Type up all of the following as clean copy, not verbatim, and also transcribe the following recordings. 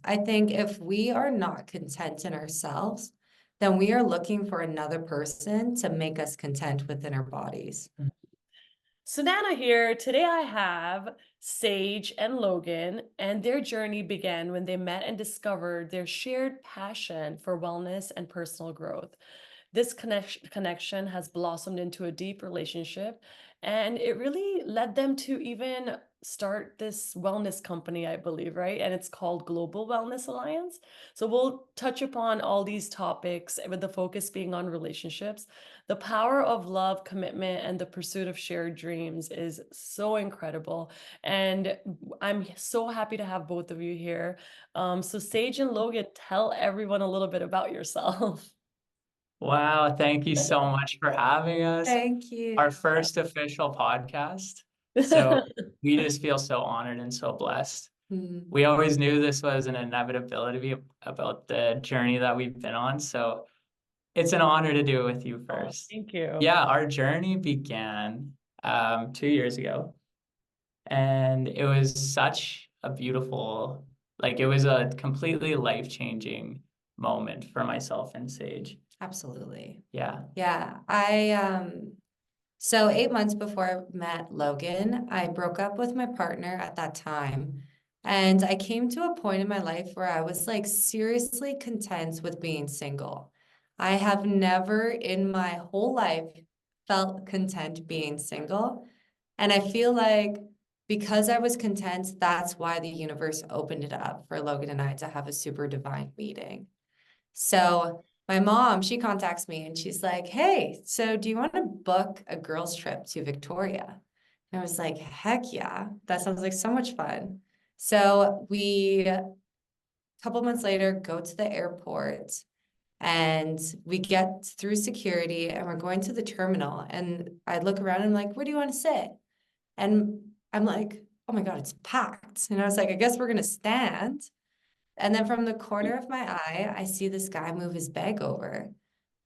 I think if we are not content in ourselves, then we are looking for another person to make us content within our bodies. So Nana here. Today I have Sage and Logan, and their journey began when they met and discovered their shared passion for wellness and personal growth. This connection has blossomed into a deep relationship, and it really led them to even start this wellness company, I believe, right? And it's called Global Wellness Alliance. So we'll touch upon all these topics with the focus being on relationships. The power of love, commitment, and the pursuit of shared dreams is so incredible. And I'm so happy to have both of you here. So Sage and Logan, tell everyone a little bit about yourself. Wow, thank you so much for having us. Thank you. Our first official podcast. So we just feel so honored and so blessed. Mm. We always knew this was an inevitability about the journey that we've been on. So it's an honor to do it with you Oh, first. thank you. Yeah, our journey began 2 years ago. And it was such a beautiful, like it was a completely life-changing moment for myself and Sage. Absolutely. Yeah. Yeah. So 8 months before I met Logan, I broke up with my partner at that time. And I came to a point in my life where I was like seriously content with being single. I have never in my whole life felt content being single. And I feel like because I was content, that's why the universe opened it up for Logan and I to have a super divine meeting. So my mom, she contacts me and she's like, "Hey, so do you want to book a girls' trip to Victoria?" And I was like, "Heck yeah, that sounds like so much fun." So a couple months later, go to the airport and we get through security and we're going to the terminal. And I look around and I'm like, "Where do you want to sit?" And I'm like, "Oh my God, it's packed." And I was like, "I guess we're going to stand." And then from the corner of my eye, I see this guy move his bag over.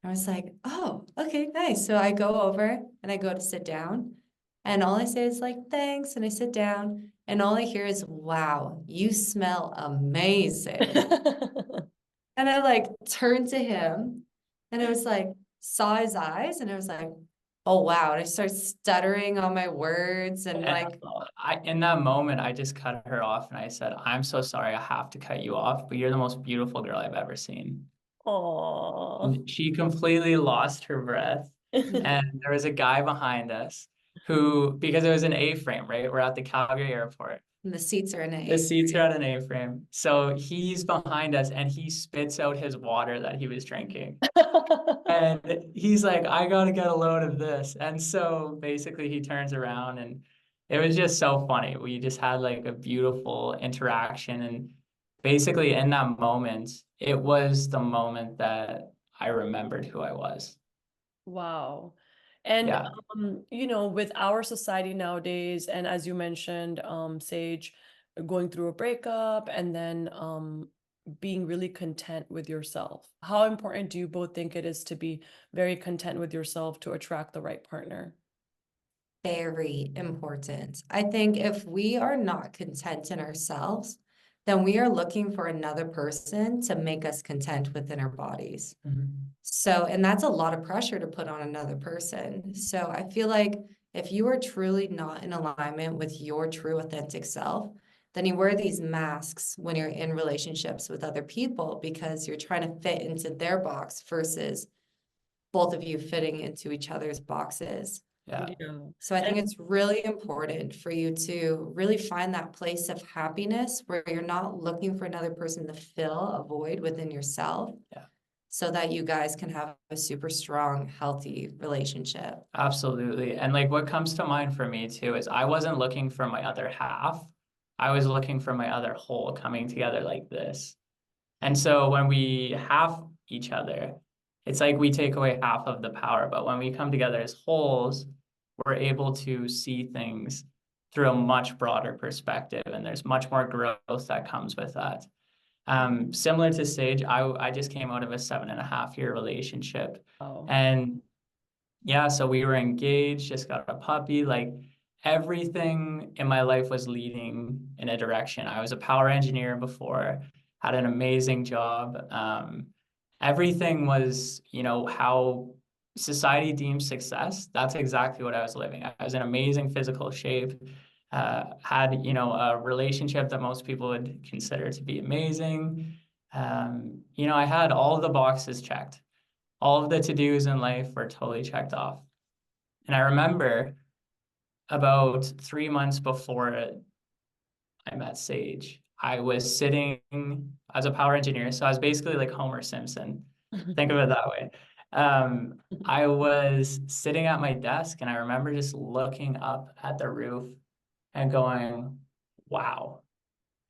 I was like, "Oh, okay, nice." So I go over and I go to sit down. And all I say is like, "Thanks." And I sit down. And all I hear is, "Wow, you smell amazing." And I like turned to him and I was like, saw his eyes and I was like, "Oh, wow." And I start stuttering on my words and And like, in that moment, I just cut her off and I said, "I'm so sorry, I have to cut you off, but you're the most beautiful girl I've ever seen." Oh. And she completely lost her breath. And there was a guy behind us who, because it was an A-frame, right? We're at the Calgary airport. the seats are in The A. seats are at an A-frame. So he's behind us and he spits out his water that he was drinking. And he's like, "I gotta get a load of this." And so basically he turns around and it was just so funny. We just had like a beautiful interaction. And basically in that moment, it was the moment that I remembered who I was. Wow. And Yeah. with our society nowadays, and as you mentioned, Sage, going through a breakup and then being really content with yourself. How important do you both think it is to be very content with yourself to attract the right partner? Very important. I think if we are not content in ourselves, then we are looking for another person to make us content within our bodies. Mhm. So, and that's a lot of pressure to put on another person. So I feel like if you are truly not in alignment with your true authentic self, then you wear these masks when you're in relationships with other people because you're trying to fit into their box versus both of you fitting into each other's boxes. Yeah. Yeah. So I think And it's really important for you to really find that place of happiness where you're not looking for another person to fill a void within yourself Yeah. so that you guys can have a super strong, healthy relationship. Absolutely. And like what comes to mind for me too is I wasn't looking for my other half. I was looking for my other whole coming together like this. And so when we have each other, it's like we take away half of the power. But when we come together as wholes, we're able to see things through a much broader perspective. And there's much more growth that comes with that. Similar to Sage, I just came out of a 7.5 year relationship. oh. And yeah, so we were engaged, just got a puppy. Like everything in my life was leading in a direction. I was a power engineer before. had an amazing job. Everything was, how society deems success. That's exactly what I was living. I was in amazing physical shape, had, a relationship that most people would consider to be amazing. I had all of the boxes checked. All of the to-dos in life were totally checked off. And I remember about 3 months before I met Sage, I was sitting as a power engineer. So I was basically like Homer Simpson. Think of it that way. I was sitting at my desk and I remember just looking up at the roof and going, wow,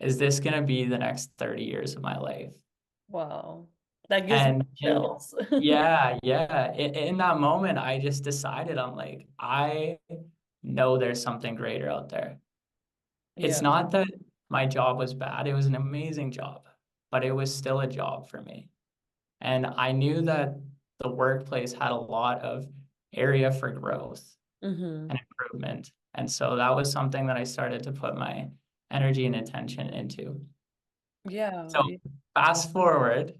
is this going to be the next 30 years of my life? Wow. That gives me And chills. yeah, yeah. In that moment, I just decided, I'm like, I know there's something greater out there. It's Yeah. not that my job was bad. It was an amazing job, but it was still a job for me. And I knew that the workplace had a lot of area for growth Mm-hmm. and improvement. And so that was something that I started to put my energy and attention into. Yeah. So fast forward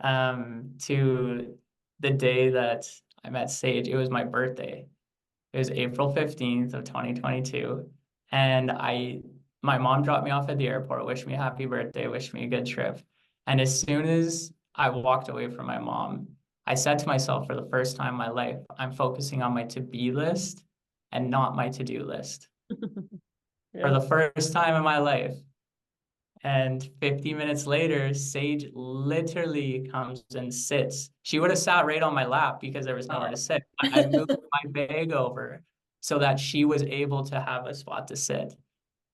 to the day that I met Sage. It was my birthday. It was April 15th of 2022. And my mom dropped me off at the airport, wished me a happy birthday, wished me a good trip. And as soon as I walked away from my mom, I said to myself for the first time in my life, I'm focusing on my to-be list and not my to-do list. For Yeah. the first time in my life. And 50 minutes later, Sage literally comes and sits. She would have sat right on my lap because there was nowhere to Wow. sit. I moved my bag over so that she was able to have a spot to sit.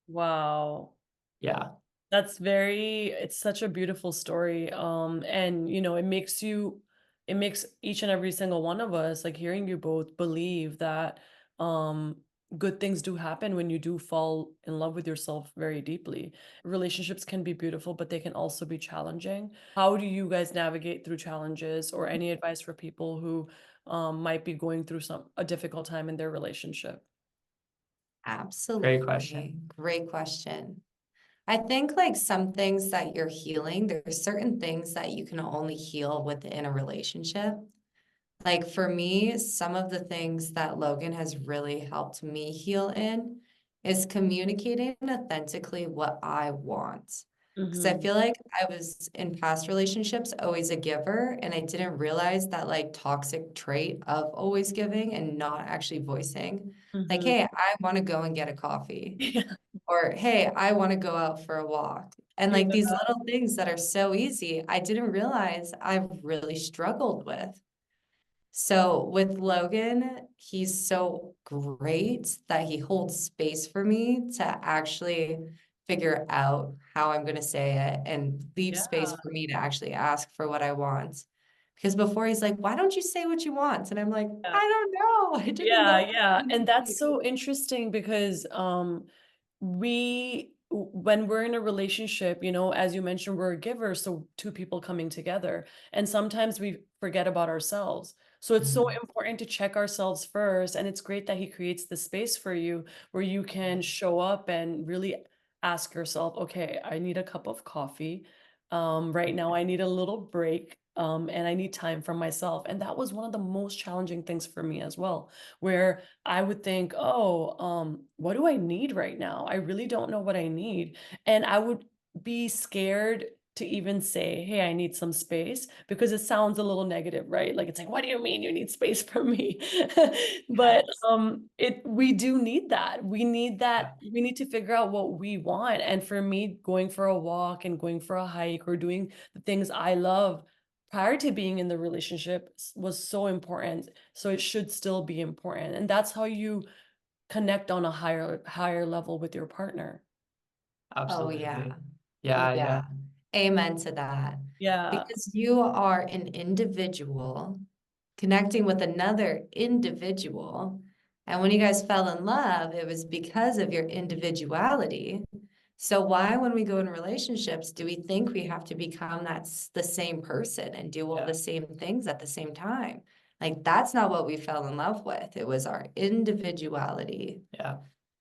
Wow. Yeah, It's such a beautiful story. And it makes each and every single one of us, like hearing you both, believe that um good things do happen when you do fall in love with yourself very deeply. Relationships can be beautiful, but they can also be challenging. How do you guys navigate through challenges, or any advice for people who might be going through a difficult time in their relationship? great Absolutely. question. Great question. I think like some things that you're healing, there's certain things that you can only heal within a relationship. Like for me, some of the things that Logan has really helped me heal in is communicating authentically what I want. Because I Mm-hmm. feel like I was in past relationships always a giver, and I didn't realize that like toxic trait of always giving and not actually voicing. Like, Mm-hmm. hey, I want to go and get a coffee, Yeah. or hey, I want to go out for a walk. And Yeah. like these little things that are so easy, I didn't realize I've really struggled with. So with Logan, he's so great that he holds space for me to actually figure out how I'm going to say it and leave space Yeah. for me to actually ask for what I want. Because before he's like, why don't you say what you want? And I'm like, Yeah. I don't know. I didn't Yeah, know. yeah. And that's so interesting because when we're in a relationship, as you mentioned, we're a giver, so two people coming together, and sometimes we forget about ourselves. So it's so Mhm. important to check ourselves first, and it's great that he creates the space for you where you can show up and really ask yourself, okay, I need a cup of coffee. Right now I need a little break. And I need time for myself. And that was one of the most challenging things for me as well, where I would think, oh, what do I need right now? I really don't know what I need. And I would be scared to even say, hey, I need some space, because it sounds a little negative, right? Like it's like, what do you mean you need space from me? But Yes. we do need that. We need Yeah, that. We need to figure out what we want. And for me, going for a walk and going for a hike or doing the things I love prior to being in the relationship was so important, so it should still be important, and that's how you connect on a higher level with your partner. Oh, yeah. absolutely. Yeah, Yeah. yeah, Amen to that. Yeah. Because you are an individual connecting with another individual. And when you guys fell in love, it was because of your individuality. So why, when we go in relationships, do we think we have to become the same person and do all yeah, the same things at the same time? Like that's not what we fell in love with. It was our individuality. yeah.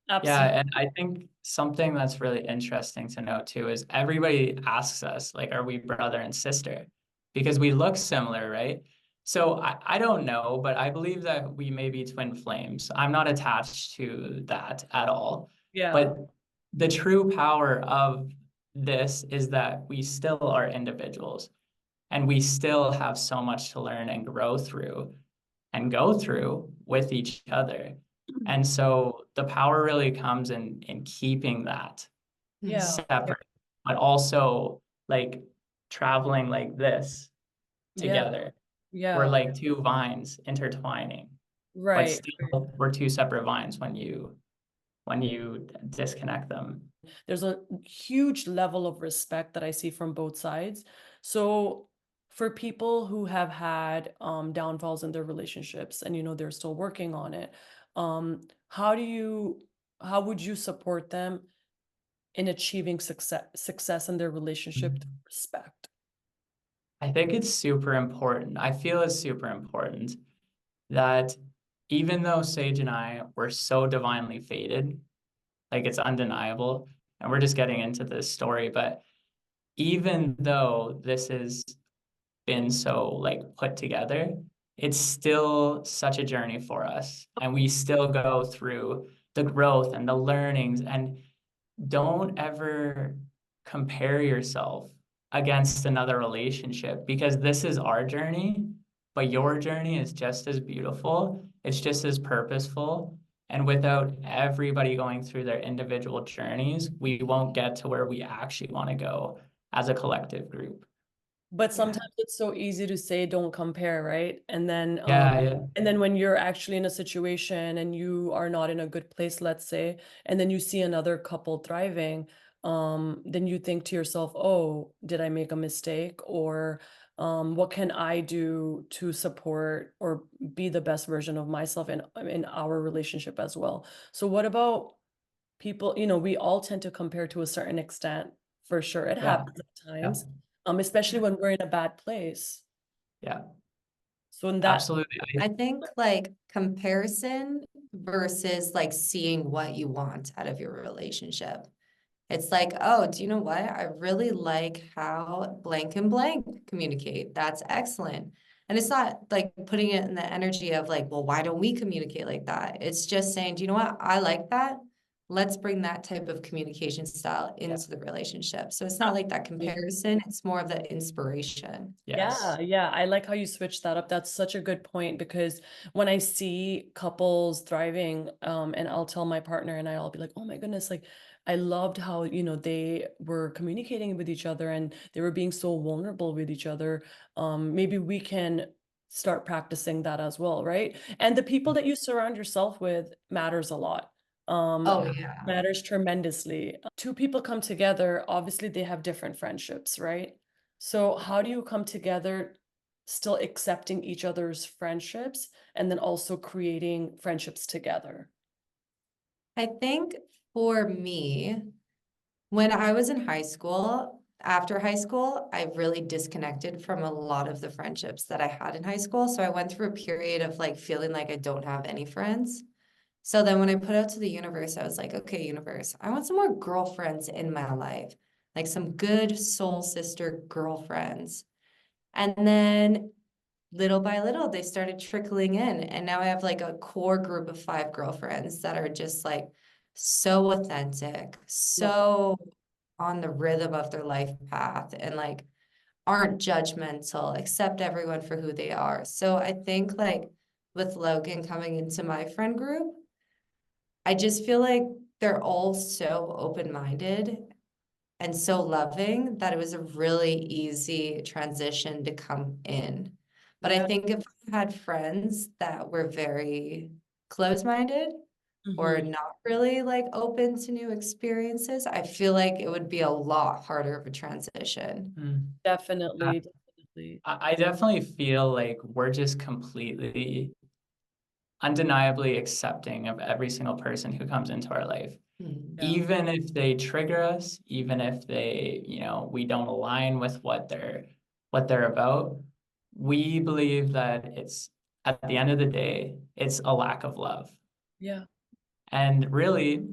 Yeah, Absolutely. and I think something that's really interesting to note too is everybody asks us, like, are we brother and sister? Because we look similar, right? So I don't know, but I believe that we may be twin flames. I'm not attached to that at all. Yeah. But the true power of this is that we still are individuals and we still have so much to learn and grow through and go through with each other. And so the power really comes in keeping that Yeah. separate, but also like traveling like this Yeah. together. We're Yeah. like two vines intertwining, but Right. still we're two separate vines when you disconnect them. There's a huge level of respect that I see from both sides. So for people who have had downfalls in their relationships and they're still working on it, um, how do you how would you support them in achieving success in their relationship through respect? I think it's super important. I feel it's super important that even though Sage and I were so divinely fated, like it's undeniable, and we're just getting into this story, but even though this has been so like put together, it's still such a journey for us. And we still go through the growth and the learnings. And don't ever compare yourself against another relationship because this is our journey, but your journey is just as beautiful. It's just as purposeful. And without everybody going through their individual journeys, we won't get to where we actually want to go as a collective group. But Yeah. sometimes it's so easy to say don't compare, right? Yeah, yeah, And then when you're actually in a situation and you are not in a good place, let's say, and then you see another couple thriving, then you think to yourself, "Oh, did I make a mistake?" Or what can I do to support or be the best version of myself in our relationship as well? So what about people, we all tend to compare to a certain extent, for sure. It yeah, happens at yeah, times, especially when we're in a bad place. yeah, So in that, absolutely. I think like comparison versus like seeing what you want out of your relationship. It's like, oh, do you know what? I really like how blank and blank communicate. That's excellent. And it's not like putting it in the energy of like, well, why don't we communicate like that? It's just saying, do you know what? I like that. Let's bring that type of communication style Yeah, into the relationship. So it's not like that comparison, it's more of the inspiration. yeah, yes. yeah, I like how you switched that up. That's such a good point because when I see couples thriving, and I'll tell my partner and I'll be like, oh my goodness, like I loved how, they were communicating with each other and they were being so vulnerable with each other. Maybe we can start practicing that as well, right? And the people that you surround yourself with matters a lot. Oh, Yeah. yeah. Matters tremendously. Two people come together, obviously they have different friendships, right? So how do you come together still accepting each other's friendships and then also creating friendships together? I think for me, when I was in high school, after high school, I really disconnected from a lot of the friendships that I had in high school. So I went through a period of like feeling like I don't have any friends. So then when I put out to the universe, I was like, okay, universe, I want some more girlfriends in my life, like some good soul sister girlfriends. And then little by little, they started trickling in. And now I have like a core group of 5 girlfriends that are just like so authentic, Love so on the rhythm of their life path, and like aren't judgmental, accept everyone for who they are. So I think like with Logan coming into my friend group, I just feel like they're all so open-minded and so loving that it was a really easy transition to come in. But I Yeah. think if I had friends that were very closed-minded or Mhm. not really like open to new experiences, I feel like it would be a lot harder of a transition. Mm. Definitely, definitely. I definitely feel like we're just completely, undeniably accepting of every single person who comes into our life. Mhm. Yeah. Even if they trigger us, even if they, we don't align with what they're about, we believe that it's at the end of the day, it's a lack of love. Yeah. And really,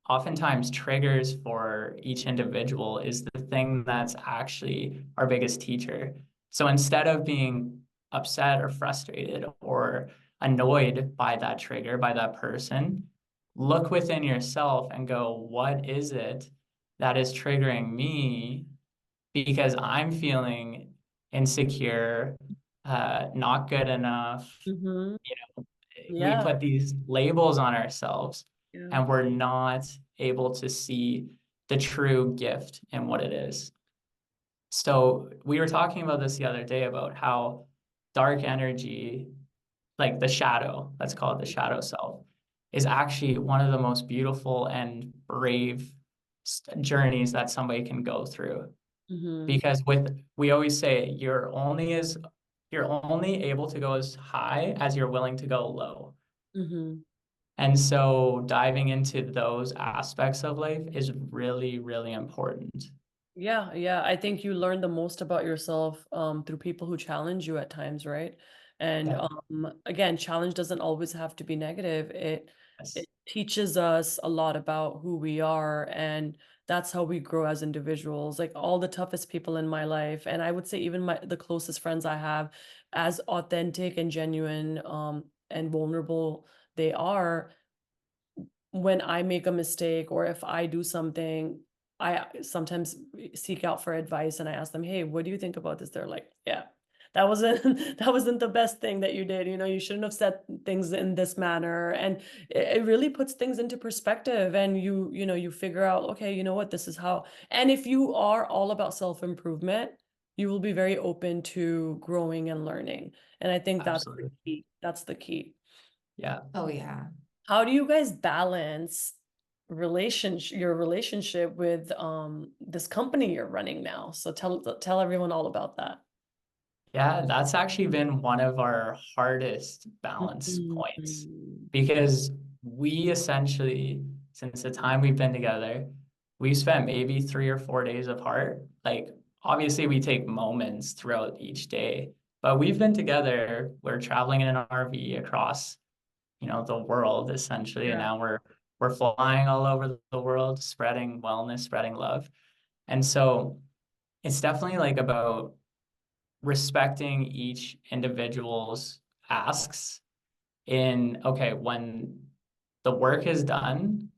oftentimes triggers for each individual is the thing that's actually our biggest teacher. So instead of being upset or frustrated or annoyed by that trigger, by that person, look within yourself and go, what is it that is triggering me? Because I'm feeling insecure, not good enough. Mm-hmm. You know, we Yeah. put these labels on ourselves Yeah. and we're not able to see the true gift in what it is. So we were talking about this the other day about how dark energy, like the shadow, let's call it the shadow self, is actually one of the most beautiful and brave journeys that somebody can go through. Mm-hmm. Because we always say you're only able to go as high as you're willing to go low. Mm-hmm. And so diving into those aspects of life is really, really important. Yeah, yeah. I think you learn the most about yourself through people who challenge you at times, right? And Yeah. again, challenge doesn't always have to be negative. It Yes. teaches us a lot about who we are, and that's how we grow as individuals. Like all the toughest people in my life, and I would say even the closest friends I have, as authentic and genuine and vulnerable they are, when I make a mistake or if I do something, I sometimes seek out for advice and I ask them, "Hey, what do you think about this?" They're like, "Yeah, that wasn't that wasn't the best thing that you did. You know, you shouldn't have said things in this manner." And it really puts things into perspective and you know, you figure out, "Okay, you know what? This is how." And if you are all about self-improvement, you will be very open to growing and learning. And I think that's the Absolutely. key. That's the key. Yeah. Oh, yeah. How do you guys balance your relationship with this company you're running now? So tell everyone all about that. Yeah, that's actually been one of our hardest balance points Mhm. because we essentially, since the time we've been together, we've spent maybe 3 or 4 days apart. Like, obviously, we take moments throughout each day, but we've been together. We're traveling in an RV across, the world essentially, and Yeah. now we're flying all over the world, spreading wellness, spreading love. And so it's definitely like about respecting each individual's asks in, okay, when the work is done,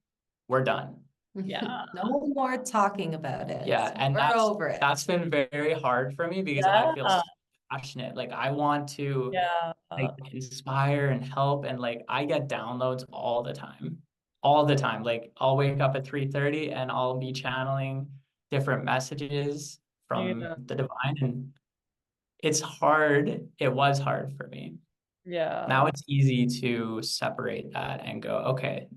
we're done. Yeah. No more talking about it. Yeah, and We're over it. that's been very hard for me because I feel Yeah. so passionate. Like I want to Yeah. like inspire and help, and like I get downloads all the time. All the time. Like I'll wake up at 3:30 and I'll be channeling different messages from Yeah. the divine, and it's hard. It was hard for me. Now Yeah. it's easy to separate that and go, okay,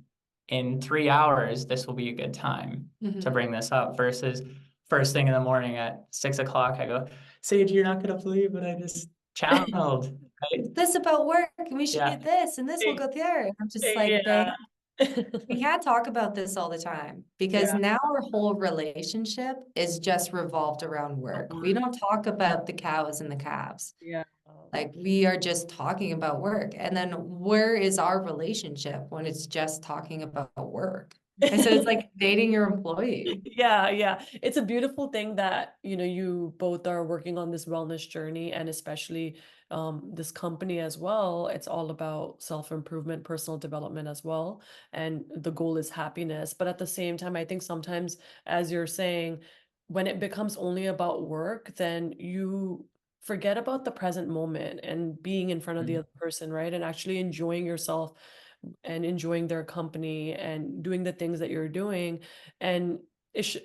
in 3 hours, this will be a good time to Mhm. bring this up versus first thing in the morning at 6 o'clock, I go, Sage, you're not gonna believe what I just channeled, right? This about work, and we should Yeah, get this, and this will go there. And I'm just like, babe, Yeah. we can't talk about this all the time because Yeah. now our whole relationship is just revolved around work. We don't talk about the cows and the calves. Yeah. Like we are just talking about work. And then where is our relationship when it's just talking about work? And so it's like dating your employee. Yeah, yeah. It's a beautiful thing that, you know, you both are working on this wellness journey and especially this company as well. It's all about self-improvement, personal development as well. And the goal is happiness. But at the same time, I think sometimes, as you're saying, when it becomes only about work, then you forget about the present moment and being in front of the mhm, other person, right? And actually enjoying yourself and enjoying their company and doing the things that you're doing and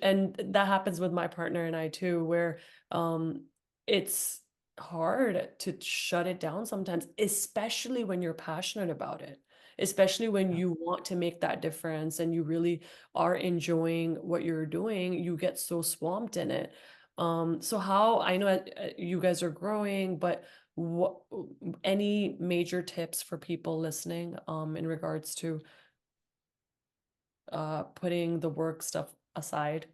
and that happens with my partner and I too, where um it's hard to shut it down sometimes, especially when you're passionate about it, especially when yeah. you want to make that difference and you really are enjoying what you're doing, you get so swamped in it. So how I know you guys are growing, but what any major tips for people listening in regards to putting the work stuff aside?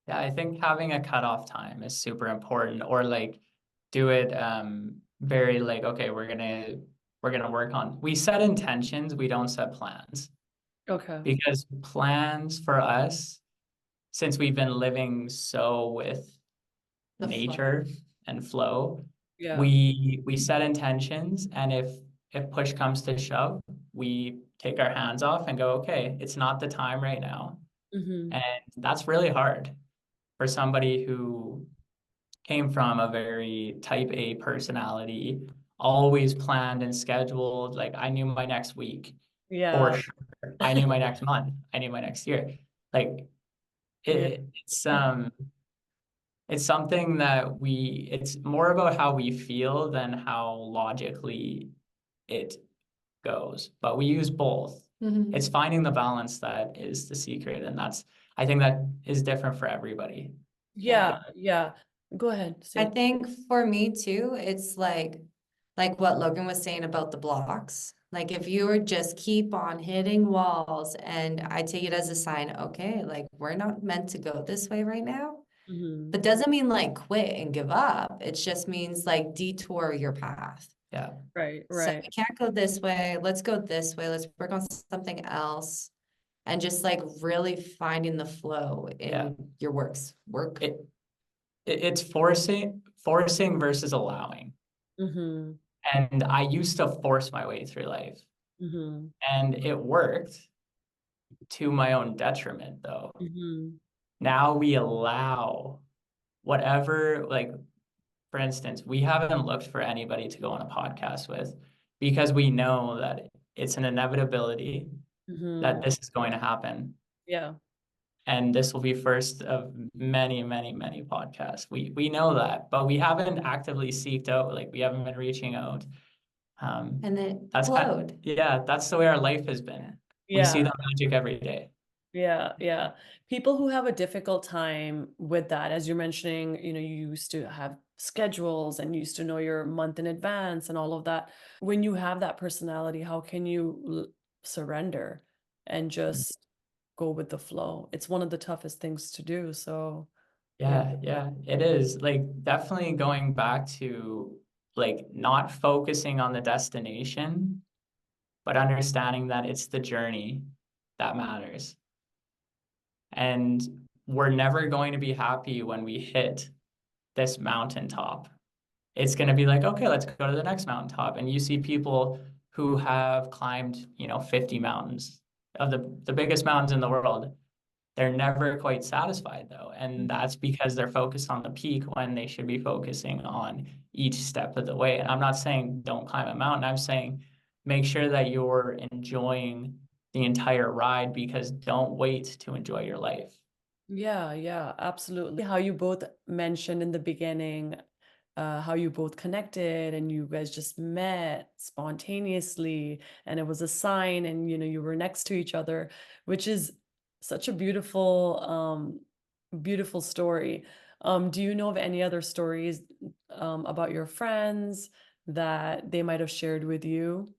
Yeah, I think having a cutoff time is super important, or like do it very like, okay, we're gonna we're going to work on. We set intentions, we don't set plans. Okay. Because plans for us, since we've been living so with The flow. nature and flow, Yeah. we set intentions, and if push comes to shove, we take our hands off and go, okay, it's not the time right now. Mm-hmm. And that's really hard for somebody who came from a very type A personality, always planned and scheduled. Like I knew my next week for Yeah. sure. I knew my next month. I knew my next year. Like Yeah. it's something that it's more about how we feel than how logically it goes. But we use both. Mhm. It's finding the balance that is the secret. And I think that is different for everybody. Yeah. Yeah. Go ahead. I Say. think for me too, it's like what Logan was saying about the blocks. Like if you were just keep on hitting walls, and I take it as a sign, okay, like we're not meant to go this way right now. Mm-hmm. But doesn't mean like quit and give up. It just means like detour your path. Yeah. Right. So Right. we can't go this way. Let's go this way. Let's work on something else. And just like really finding the flow Yeah. in your work. It's forcing versus allowing. Mm-hmm. And I used to force my way through life, Mm-hmm. and it worked to my own detriment though. Mm-hmm. Now we allow whatever, like for instance, we haven't looked for anybody to go on a podcast with because we know that it's an inevitability Mm-hmm. that this is going to happen. Yeah. And this will be first of many, many, many podcasts. We know that, but we haven't actively seeked out, like we haven't been reaching out. And it That's flowed. yeah, that's the way our life has been. We see Yeah. the magic every day. Yeah, yeah. People who have a difficult time with that, as you're mentioning, you used to have schedules and you used to know your month in advance and all of that. When you have that personality, how can you surrender and just go with the flow? It's one of the toughest things to do. So, yeah. Yeah, it is. Like definitely going back to like not focusing on the destination, but understanding that it's the journey that matters. And we're never going to be happy when we hit this mountaintop. It's going to be like, okay, let's go to the next mountaintop. And you see people who have climbed, 50 mountains of the biggest mountains in the world. They're never quite satisfied though. And that's because they're focused on the peak when they should be focusing on each step of the way. And I'm not saying don't climb a mountain. I'm saying make sure that you're enjoying the entire ride, because don't wait to enjoy your life. Yeah, yeah, absolutely. How you both mentioned in the beginning, how you both connected and you guys just met spontaneously and it was a sign and you were next to each other, which is such a beautiful story. Do you know of any other stories about your friends that they might have shared with you?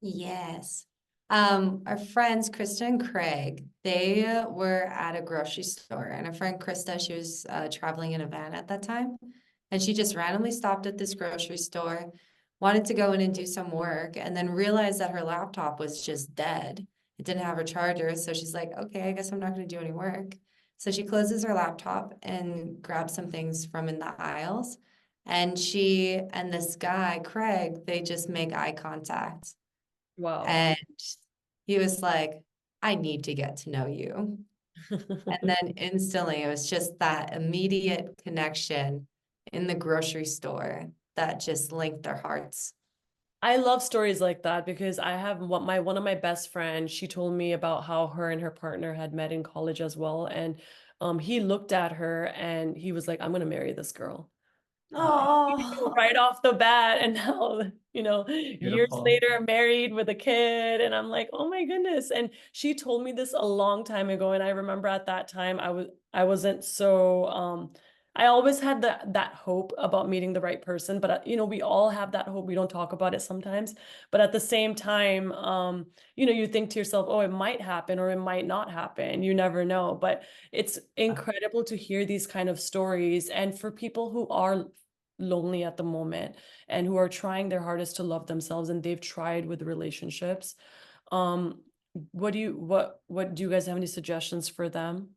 Yes. Our friends, Krista and Craig, they were at a grocery store, and our friend Krista, she was traveling in a van at that time, and she just randomly stopped at this grocery store, wanted to go in and do some work, and then realized that her laptop was just dead. It didn't have a charger, so she's like, okay, I guess I'm not going to do any work. So she closes her laptop and grabs some things from in the aisles, and she and this guy, Craig, they just make eye contact. Wow. And he was like, I need to get to know you. And then instantly, it was just that immediate connection in the grocery store that just linked their hearts. I love stories like that because I have one of my best friends, she told me about how her and her partner had met in college as well. And he looked at her and he was like, I'm gonna marry this girl. Oh, Right off the bat, and now years Beautiful. later married with a kid, and I'm like, oh my goodness. And she told me this a long time ago, and I remember at that time I wasn't so I always had that hope about meeting the right person, but we all have that hope. We don't talk about it sometimes, but at the same time, you think to yourself, oh, it might happen or it might not happen. You never know. But it's incredible to hear these kind of stories, and for people who are lonely at the moment and who are trying their hardest to love themselves, and they've tried with relationships. Um, what do you guys have any suggestions for them?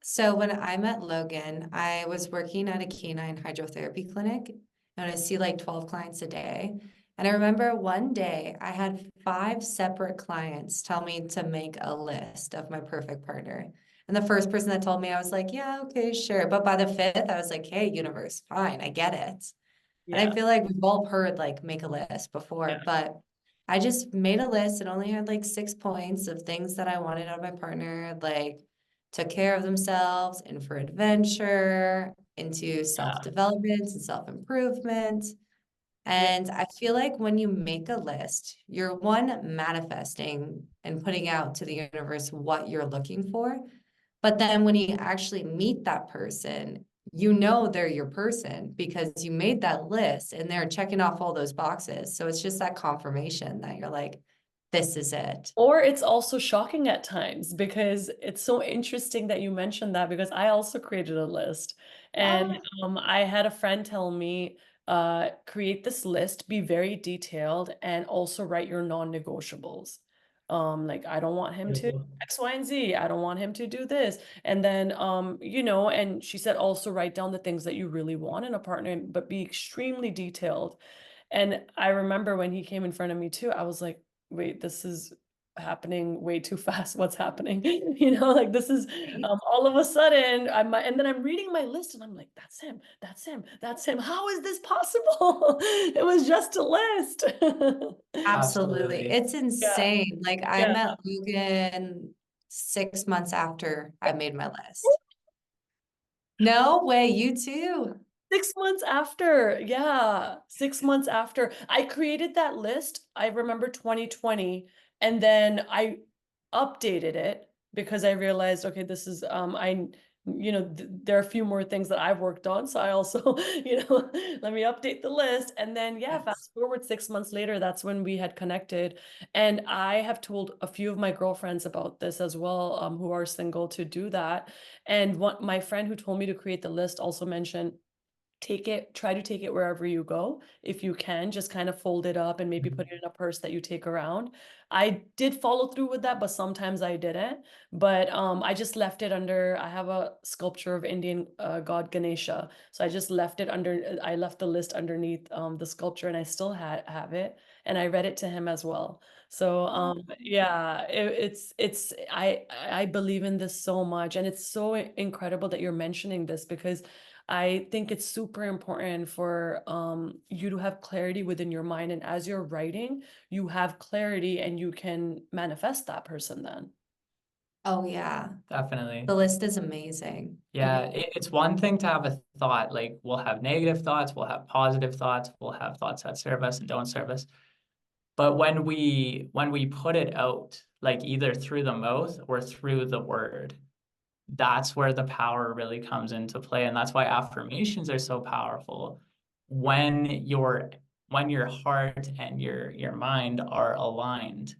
So when I met Logan, I was working at a canine hydrotherapy clinic and I see like 12 clients a day. And I remember one day I had 5 separate clients tell me to make a list of my perfect partner. And the first person that told me, I was like, yeah, okay, sure. But by the fifth, I was like, hey, universe, fine, I get it. And I Yeah, feel like we've all heard like make a list yeah, before, but I just made a list. It only had like 6 points of things that I wanted out of my partner, like took care of themselves and for adventure, into Yeah. self-development and self-improvement. yeah. And I feel like when you make a list, you're one manifesting and putting out to the universe what you're looking for. But then when you actually meet that person, you know they're your person because you made that list and they're checking off all those boxes. So it's just that confirmation that you're like, this is it. Or it's also shocking at times, because it's so interesting that you mentioned that, because I also created a list. And Ah, I had a friend tell me, create this list, be very detailed, and also write your non-negotiables. Like, I don't want him to Beautiful. X, Y, and Z. I don't want him to do this. And then, and she said also write down the things that you really want in a partner, but be extremely detailed. And I remember when he came in front of me too, I was like, wait, this is happening way too fast. What's happening? Like, this is right? all of a sudden and then I'm reading my list and I'm like, that's him, that's him, that's him. How is this possible? It was just a list. Absolutely. Absolutely. It's Yeah, insane. Like I yeah. met Logan 6 months after I made my list. No way, you too. 6 months after, yeah, 6 months after I created that list, I remember 2020, and then I updated it because I realized, okay, this is there are a few more things that I've worked on, so I also let me update the list, and then yeah, Yes. fast forward 6 months later, that's when we had connected, and I have told a few of my girlfriends about this as well, who are single, to do that, and my friend who told me to create the list also mentioned, try to take it wherever you go. If you can, just kind of fold it up and maybe put Mhm. it in a purse that you take around. I did follow through with that, but sometimes I didn't. But I just left it under, I have a sculpture of Indian god Ganesha. So I just left it under, I left the list underneath the sculpture, and I still have it. And I read it to him as well. So yeah, I believe in this so much, and it's so incredible that you're mentioning this, because I think it's super important for you to have clarity within your mind. And as you're writing, you have clarity and you can manifest that person then. Oh yeah. Definitely. The list is amazing. Yeah, it's one thing to have a thought, like we'll have negative thoughts, we'll have positive thoughts, we'll have thoughts that serve us and don't serve us. But when we put it out, like either through the mouth or through the word, that's where the power really comes into play. And that's why affirmations are so powerful. When your when your heart and your mind are aligned.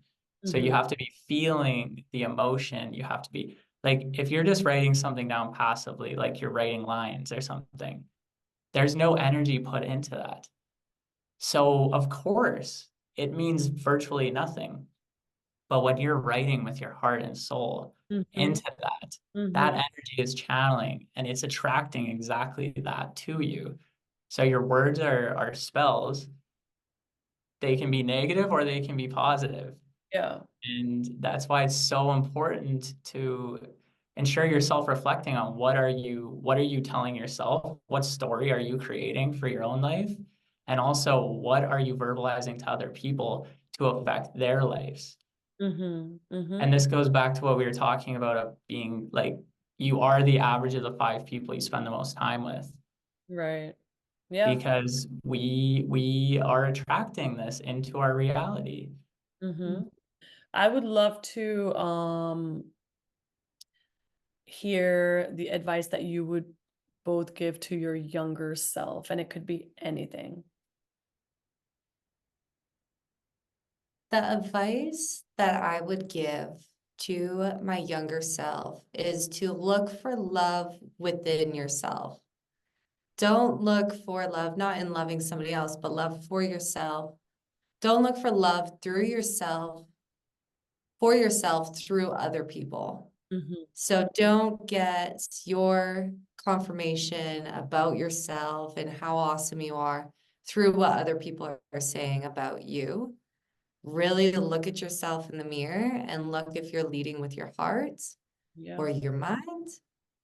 So you Mm-hmm. have to be feeling the emotion. You have to be like, if you're just writing something down passively, like you're writing lines or something, there's no energy put into that. So of course, it means virtually nothing. But when you're writing with your heart and soul Mm-hmm. into that, Mm-hmm. that energy is channeling and it's attracting exactly that to you. So your words are spells. They can be negative or they can be positive. Yeah. And that's why it's so important to ensure you're self-reflecting on what are you telling yourself? What story are you creating for your own life? And also, what are you verbalizing to other people to affect their lives? Mm-hmm. Mm-hmm. And this goes back to what we were talking about of being like, you are the average of the 5 people you spend the most time with, Right. Yeah. because we are attracting this into our reality. Mm-hmm. I would love to hear the advice that you would both give to your younger self, and it could be anything. The advice that I would give to my younger self is to look for love within yourself. Don't look for love, not in loving somebody else, but love for yourself. Don't look for love through yourself, for yourself through other people. Mm-hmm. So don't get your confirmation about yourself and how awesome you are through what other people are saying about you. Really look at yourself in the mirror and look if you're leading with your heart Yeah. or your mind,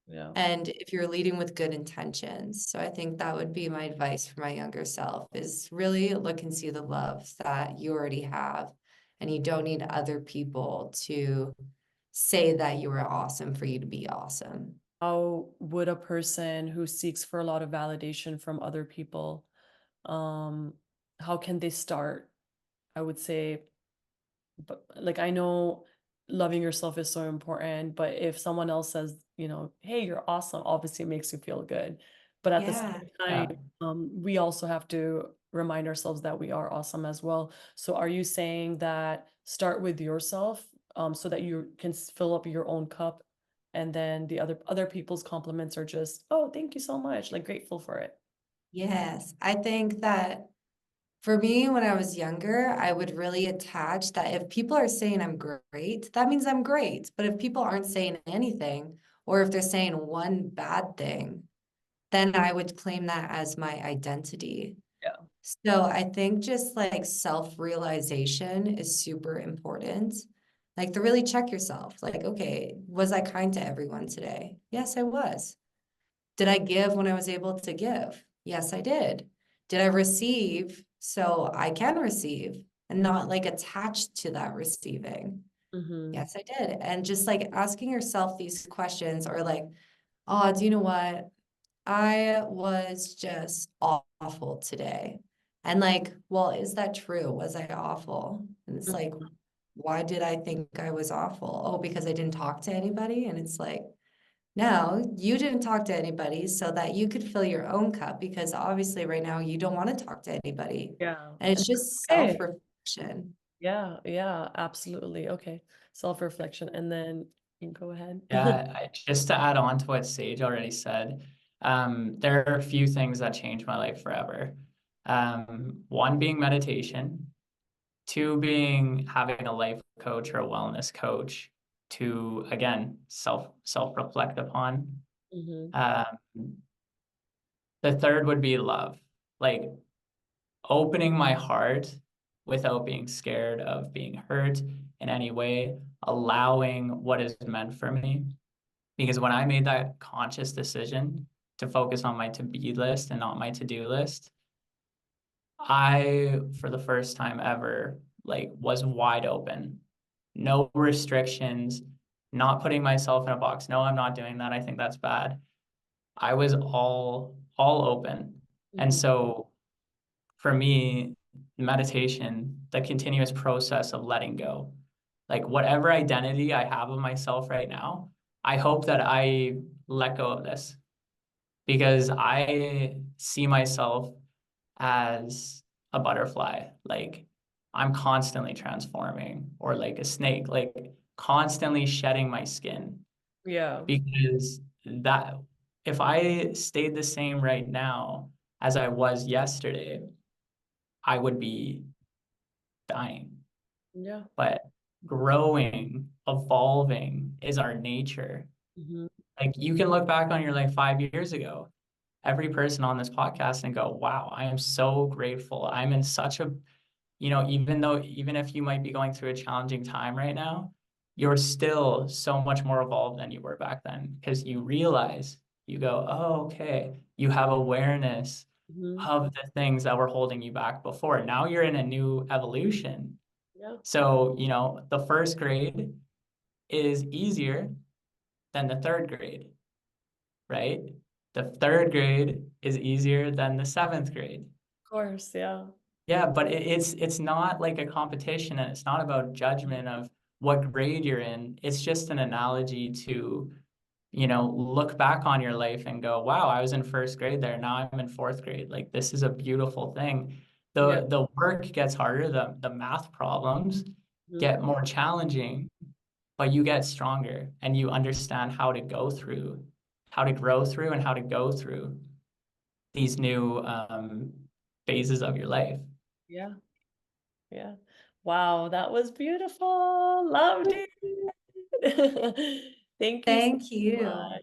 Yeah. and if you're leading with good intentions. So I think that would be my advice for my younger self, is really look and see the love that you already have. And you don't need other people to say that you are awesome for you to be awesome. How would a person who seeks for a lot of validation from other people, um, how can they start? I would say, but like I know loving yourself is so important, but if someone else says, hey, you're awesome, obviously it makes you feel good. But at the Yeah. same time, Yeah. we also have to remind ourselves that we are awesome as well. So are you saying that start with yourself, so that you can fill up your own cup, and then the other people's compliments are just, oh, thank you so much, like grateful for it. Yes. I think that for me, when I was younger, I would really attach that if people are saying I'm great, that means I'm great. But if people aren't saying anything, or if they're saying one bad thing, then I would claim that as my identity. Yeah. So I think just like self-realization is super important. Like to really check yourself. Like, okay, was I kind to everyone today? Yes, I was. Did I give when I was able to give? Yes, I did. Did I receive so I can receive and not like attached to that receiving? Mm-hmm. Yes, I did. And just like asking yourself these questions, or like, oh, do you know what? I was just awful today. And like, well, is that true? Was I awful? And it's like, why did I think I was awful? Oh, because I didn't talk to anybody. And it's like, no, you didn't talk to anybody so that you could fill your own cup, because obviously right now you don't want to talk to anybody. Yeah. And it's And just okay. self-reflection. Yeah, yeah, absolutely. Okay. Self-reflection. And then you can go ahead. Yeah, just to add on to what Sage already said, there are a few things that changed my life forever. One being meditation, two being having a life coach or a wellness coach to again self-reflect upon. Hmm. Um, the third would be love, like opening my heart without being scared of being hurt in any way, allowing what is meant for me. Because when I made that conscious decision to focus on my to-be list and not my to-do list, I, for the first time ever, like was wide open. No restrictions, not putting myself in a box. No, I'm not doing that. I think that's bad. I was all open. And Hmm. so for me, meditation, the continuous process of letting go, like whatever identity I have of myself right now, I hope that I let go of this because I see myself as a butterfly. Like I'm constantly transforming, or like a snake, like constantly shedding my skin Yeah. because that if I stayed the same right now as I was yesterday, I would be dying. Yeah. But growing, evolving is our nature. Hmm. Like you can look back on your life 5 years ago, every person on this podcast and go, wow, I am so grateful. I'm in such a, even if you might be going through a challenging time right now, you're still so much more evolved than you were back then because you realize, you go, oh, okay, you have awareness Hmm. of the things that were holding you back before. Now you're in a new evolution. Yeah. So, the first grade is easier than the third grade, right? The third grade is easier than the seventh grade. Of course. Yeah. Yeah, but it's not like a competition, and it's not about judgment of what grade you're in. It's just an analogy to, look back on your life and go, wow, I was in first grade there. Now I'm in fourth grade. Like this is a beautiful thing. Yeah. The work gets harder, the math problems Mhm. get more challenging, but you get stronger and you understand how to go through, how to grow through and how to go through. these new phases of your life. Yeah. Yeah. Wow, that was beautiful. Loved it. Thank you so Thank you. much.